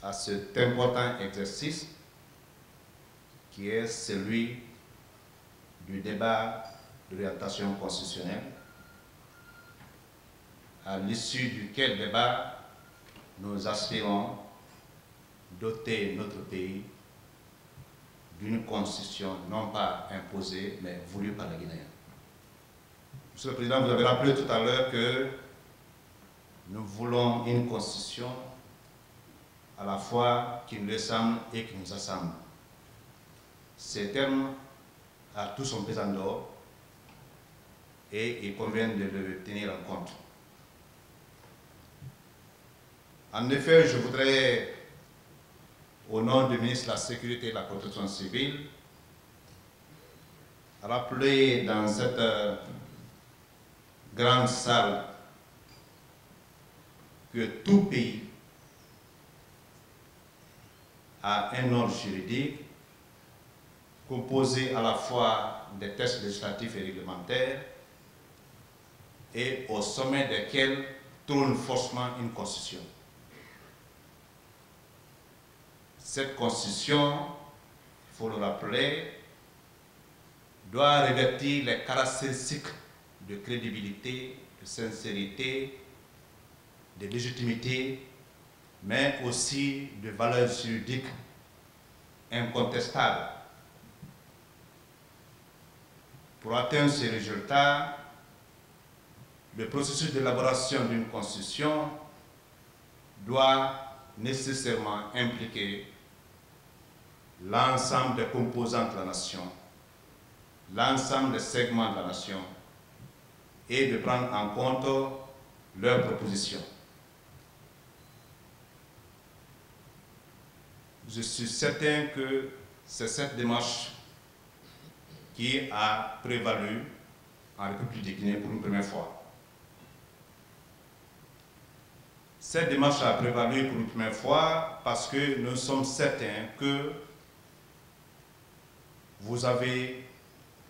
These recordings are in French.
à cet important exercice qui est celui du débat d'orientation constitutionnelle, à l'issue duquel débat nous aspirons doter notre pays d'une constitution non pas imposée mais voulue par les Guinéens. Monsieur le Président, vous avez rappelé tout à l'heure que nous voulons une constitution à la fois qui nous ressemble et qui nous assemble. Ces termes a tout son pesant d'or et il convient de le tenir en compte. En effet, je voudrais, au nom du ministre de la Sécurité et de la Protection civile, rappeler dans cette grande salle que tout pays a un ordre juridique composé à la fois des textes législatifs et réglementaires et au sommet desquels trône forcément une constitution. Cette constitution, il faut le rappeler, doit revêtir les caractéristiques de crédibilité, de sincérité, de légitimité, mais aussi de valeurs juridiques incontestables. Pour atteindre ces résultats, le processus d'élaboration d'une constitution doit nécessairement impliquer l'ensemble des composantes de la nation, l'ensemble des segments de la nation, et de prendre en compte leurs propositions. Je suis certain que c'est cette démarche qui a prévalu en République de Guinée pour une première fois. Cette démarche a prévalu pour une première fois parce que nous sommes certains que vous avez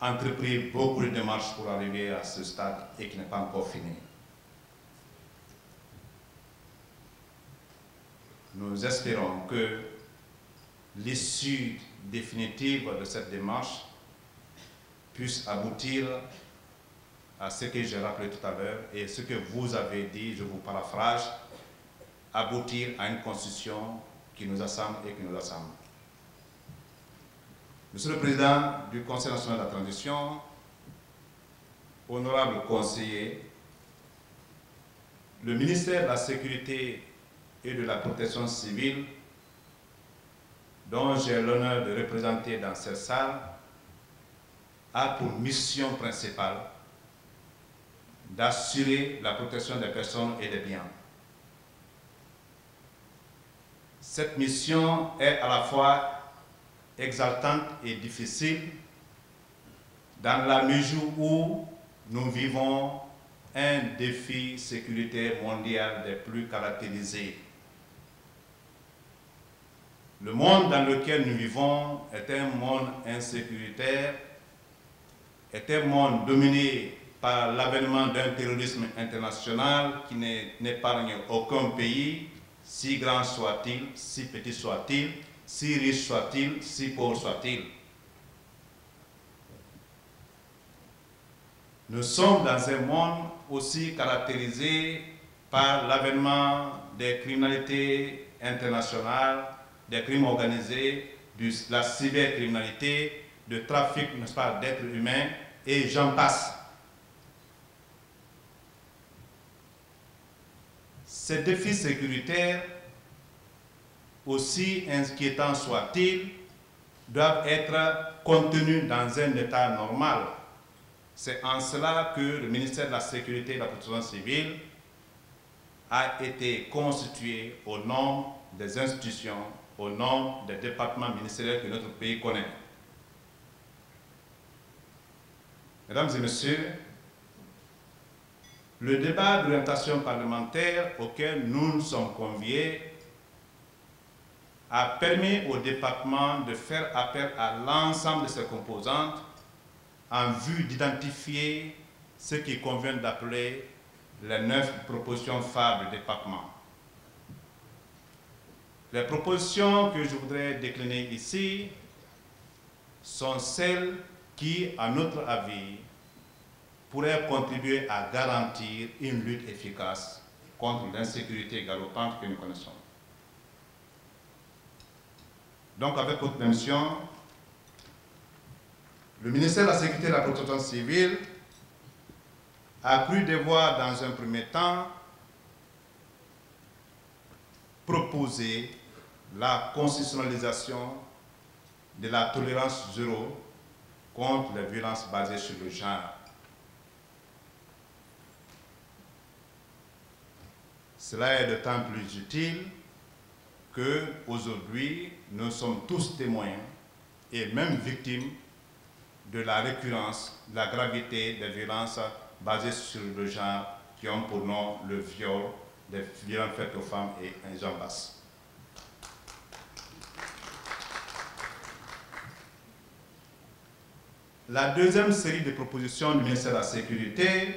entrepris beaucoup de démarches pour arriver à ce stade et qui n'est pas encore fini. Nous espérons que l'issue définitive de cette démarche puisse aboutir à ce que j'ai rappelé tout à l'heure et ce que vous avez dit, je vous paraphrase, aboutir à une constitution qui nous assemble et qui nous assemble. Monsieur le Président du Conseil national de la transition, honorable conseiller, le ministère de la Sécurité et de la Protection civile, dont j'ai l'honneur de représenter dans cette salle, a pour mission principale d'assurer la protection des personnes et des biens. Cette mission est à la fois exaltante et difficile dans la mesure où nous vivons un défi sécuritaire mondial des plus caractérisés. Le monde dans lequel nous vivons est un monde insécuritaire, est un monde dominé par l'avènement d'un terrorisme international qui n'épargne aucun pays, si grand soit-il, si petit soit-il, si riche soit-il, si pauvre soit-il. Nous sommes dans un monde aussi caractérisé par l'avènement des criminalités internationales, des crimes organisés, de la cybercriminalité, de trafic, n'est-ce pas, d'êtres humains, et j'en passe. Ces défis sécuritaires, aussi inquiétants soient-ils, doivent être contenus dans un état normal. C'est en cela que le ministère de la Sécurité et de la Protection civile a été constitué au nom des institutions, au nom des départements ministériels que notre pays connaît. Mesdames et messieurs, le débat d'orientation parlementaire auquel nous sommes conviés a permis au département de faire appel à l'ensemble de ses composantes en vue d'identifier ce qu'il convient d'appeler les 9 propositions phares du département. Les propositions que je voudrais décliner ici sont celles qui, à notre avis, pourraient contribuer à garantir une lutte efficace contre l'insécurité galopante que nous connaissons. Donc, avec votre permission, le ministère de la Sécurité et de la Protection civile a cru devoir, dans un premier temps, proposer la constitutionnalisation de la tolérance zéro contre les violences basées sur le genre. Cela est d'autant plus utile qu'aujourd'hui, nous sommes tous témoins et même victimes de la récurrence, de la gravité des violences basées sur le genre qui ont pour nom le viol, des violences faites aux femmes et j'en passe. La deuxième série de propositions du ministère de la Sécurité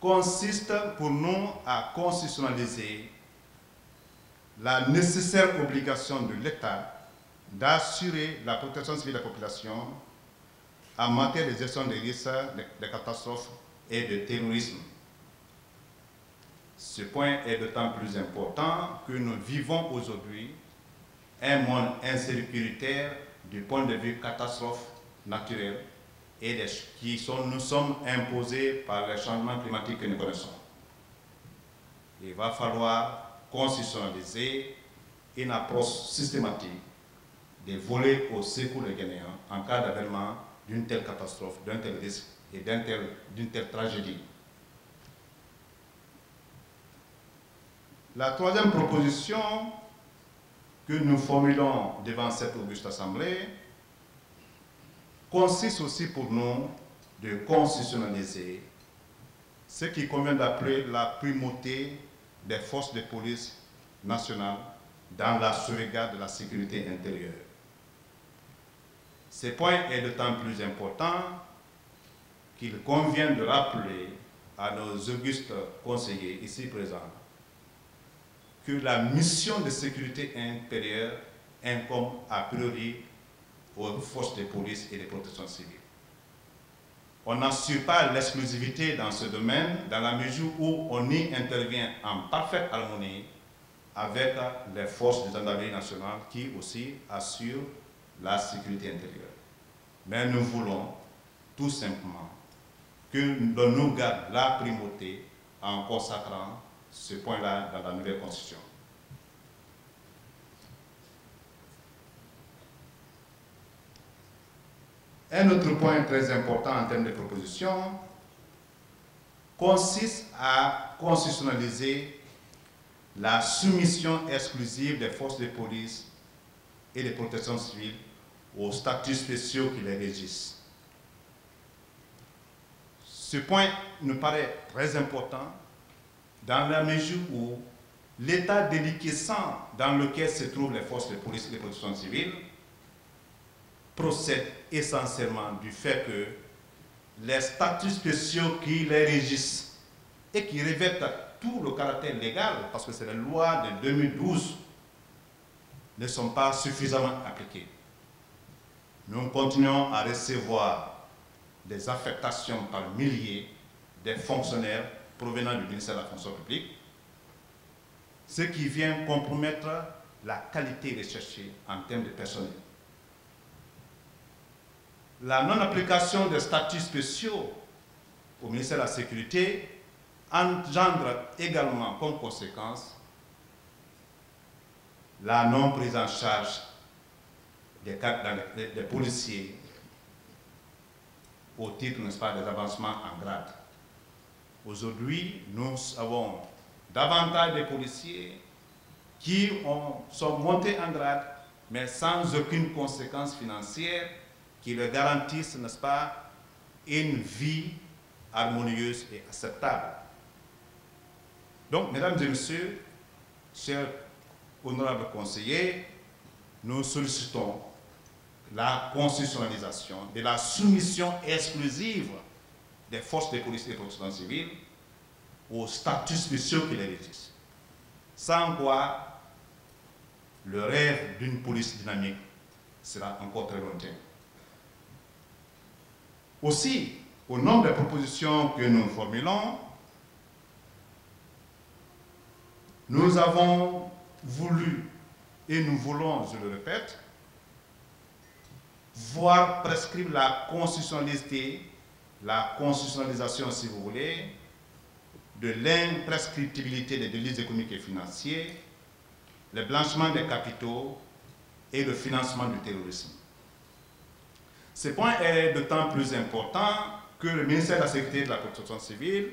consiste pour nous à constitutionnaliser la nécessaire obligation de l'État d'assurer la protection civile de la population en matière de gestion des risques, de catastrophes et de terrorisme. Ce point est d'autant plus important que nous vivons aujourd'hui un monde insécuritaire du point de vue catastrophe naturelle et nous sommes imposés par les changements climatiques que nous connaissons. Il va falloir constitutionnaliser une approche systématique des volets au secours des Guinéens en cas d'avènement d'une telle catastrophe, d'un tel risque et d'une telle tragédie. La troisième proposition que nous formulons devant cette auguste Assemblée consiste aussi pour nous de constitutionnaliser ce qui convient d'appeler la primauté des forces de police nationales dans la sauvegarde de la sécurité intérieure. Ce point est d'autant plus important qu'il convient de rappeler à nos augustes conseillers ici présents que la mission de sécurité intérieure incombe a priori aux forces de police et de protection civile. On n'assure pas l'exclusivité dans ce domaine dans la mesure où on y intervient en parfaite harmonie avec les forces de gendarmerie nationale qui aussi assurent la sécurité intérieure. Mais nous voulons tout simplement que l'on nous garde la primauté en consacrant ce point-là dans la nouvelle Constitution. Un autre point très important en termes de proposition consiste à constitutionnaliser la soumission exclusive des forces de police et de protection civile aux statuts spéciaux qui les régissent. Ce point nous paraît très important dans la mesure où l'état déliquescent dans lequel se trouvent les forces de police et de protection civile procède essentiellement du fait que les statuts spéciaux qui les régissent et qui revêtent tout le caractère légal, parce que c'est les lois de 2012, ne sont pas suffisamment appliquées. Nous continuons à recevoir des affectations par milliers des fonctionnaires provenant du ministère de la fonction publique, ce qui vient compromettre la qualité recherchée en termes de personnel. La non-application des statuts spéciaux au ministère de la Sécurité engendre également comme conséquence la non-prise en charge des policiers au titre, n'est-ce pas, des avancements en grade. Aujourd'hui, nous avons davantage de policiers qui sont montés en grade, mais sans aucune conséquence financière qui leur garantisse, n'est-ce pas, une vie harmonieuse et acceptable. Donc, mesdames et messieurs, chers honorables conseillers, nous sollicitons la constitutionnalisation de la soumission exclusive des forces de police et de protection civile aux statuts spéciaux qui les régissent. sans quoi le rêve d'une police dynamique sera encore très lointain. Aussi, au nombre des propositions que nous formulons, nous avons voulu, et nous voulons, je le répète, voir prescrire la constitutionnalité, la constitutionnalisation, si vous voulez, de l'imprescriptibilité des délits économiques et financiers, le blanchiment des capitaux et le financement du terrorisme. Ce point est d'autant plus important que le ministère de la Sécurité et de la Protection civile,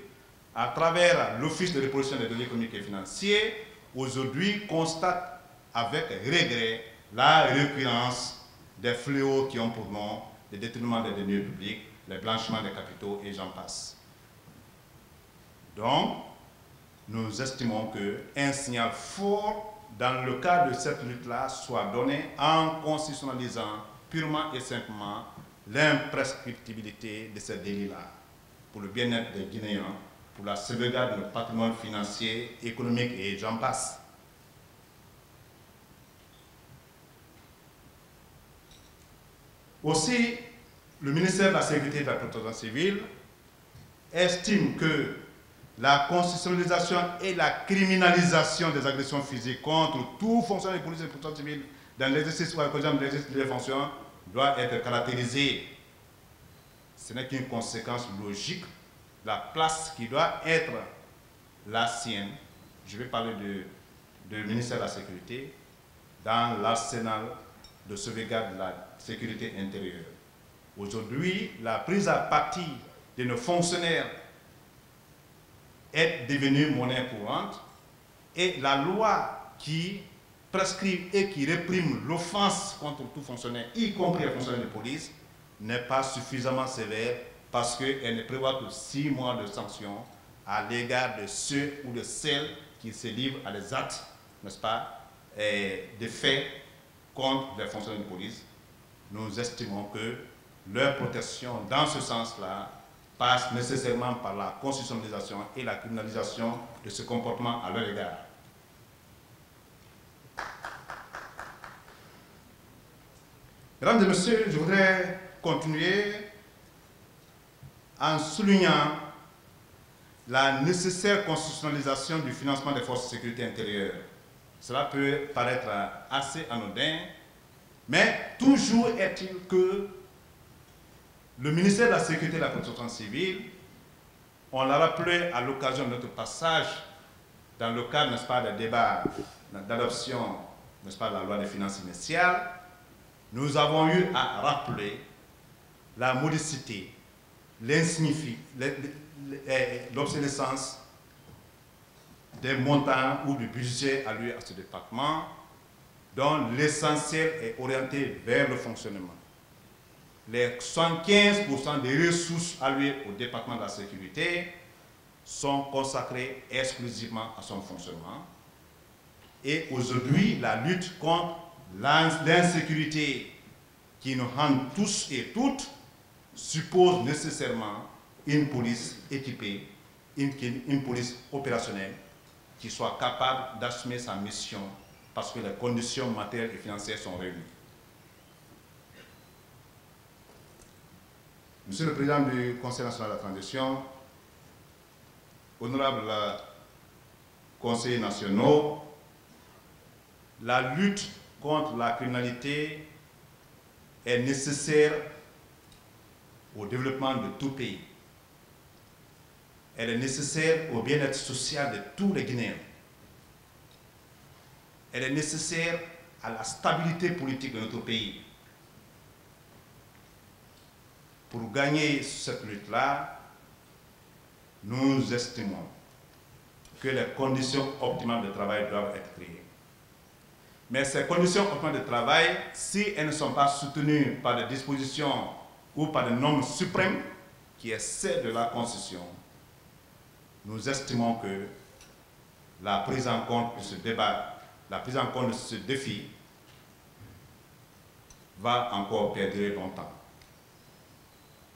à travers l'Office de répression des délits économiques et financiers, aujourd'hui constate avec regret la récurrence des fléaux qui ont pour nom le détournement des deniers publics, le blanchiment des capitaux et j'en passe. Donc, nous estimons qu'un signal fort dans le cadre de cette lutte-là soit donné en constitutionnalisant purement et simplement l'imprescriptibilité de ces délits-là pour le bien-être des Guinéens, pour la sauvegarde de notre patrimoine financier, économique et j'en passe. Aussi, le ministère de la Sécurité et de la Protection civile estime que la constitutionnalisation et la criminalisation des agressions physiques contre tout fonctionnaire de police et de protection civile dans l'exercice ou à l'occasion de l'exercice de la fonction doit être caractérisée. Ce n'est qu'une conséquence logique. La place qui doit être la sienne, je vais parler du ministère de la Sécurité, dans l'arsenal de sauvegarde de la sécurité intérieure. Aujourd'hui, la prise à partie de nos fonctionnaires est devenue monnaie courante et la loi qui prescrit et qui réprime l'offense contre tout fonctionnaire, y compris les fonctionnaires de police, n'est pas suffisamment sévère parce qu'elle ne prévoit que 6 mois de sanction à l'égard de ceux ou de celles qui se livrent à des actes, n'est-ce pas, des faits contre les fonctionnaires de police. Nous estimons que leur protection dans ce sens-là passe nécessairement par la constitutionnalisation et la criminalisation de ce comportement à leur égard. Mesdames et messieurs, je voudrais continuer en soulignant la nécessaire constitutionnalisation du financement des forces de sécurité intérieure. Cela peut paraître assez anodin, mais toujours est-il que le ministère de la Sécurité et de la Protection civile, on l'a rappelé à l'occasion de notre passage dans le cadre, n'est-ce pas, des débats d'adoption, n'est-ce pas, de la loi des finances initiales, nous avons eu à rappeler la modicité, l'obsolescence des montants ou du budget alloué à ce département, dont l'essentiel est orienté vers le fonctionnement. Les 75% des ressources allouées au département de la sécurité sont consacrées exclusivement à son fonctionnement. Et aujourd'hui, la lutte contre l'insécurité qui nous rend tous et toutes suppose nécessairement une police équipée, une police opérationnelle qui soit capable d'assumer sa mission parce que les conditions matérielles et financières sont réunies. Monsieur le Président du Conseil national de la transition, honorables conseillers nationaux, la lutte contre la criminalité est nécessaire au développement de tout pays. Elle est nécessaire au bien-être social de tous les Guinéens. Elle est nécessaire à la stabilité politique de notre pays. Pour gagner cette lutte-là, nous estimons que les conditions optimales de travail doivent être créées. Mais ces conditions optimales de travail, si elles ne sont pas soutenues par des dispositions ou par des normes suprêmes, qui est celle de la Constitution, nous estimons que la prise en compte de ce débat, la prise en compte de ce défi va encore perdurer longtemps.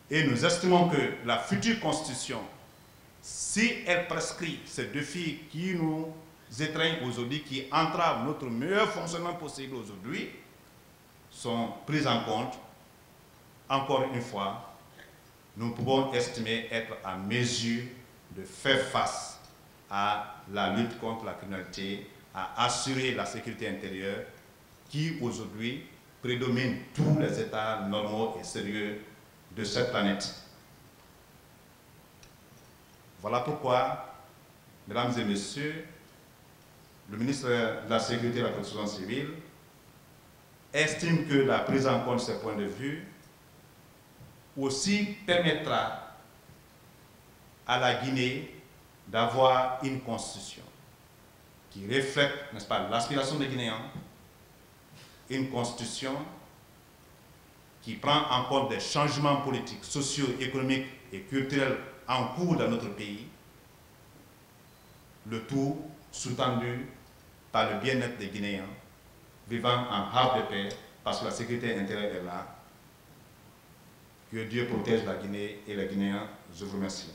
Et nous estimons que la future Constitution, si elle prescrit ce défi qui nous étrennes aujourd'hui qui entravent notre meilleur fonctionnement possible aujourd'hui sont prises en compte. Encore une fois, nous pouvons estimer être en mesure de faire face à la lutte contre la criminalité, à assurer la sécurité intérieure qui aujourd'hui prédomine tous les États normaux et sérieux de cette planète. Voilà pourquoi, mesdames et messieurs, le ministre de la Sécurité et de la Protection civile estime que la prise en compte de ces points de vue aussi permettra à la Guinée d'avoir une constitution qui reflète, n'est-ce pas, l'aspiration des Guinéens, une constitution qui prend en compte des changements politiques, sociaux, économiques et culturels en cours dans notre pays, le tout sous-tendu par le bien-être des Guinéens, vivant en havre de paix, parce que la sécurité intérieure est là. Que Dieu protège la Guinée et les Guinéens. Je vous remercie.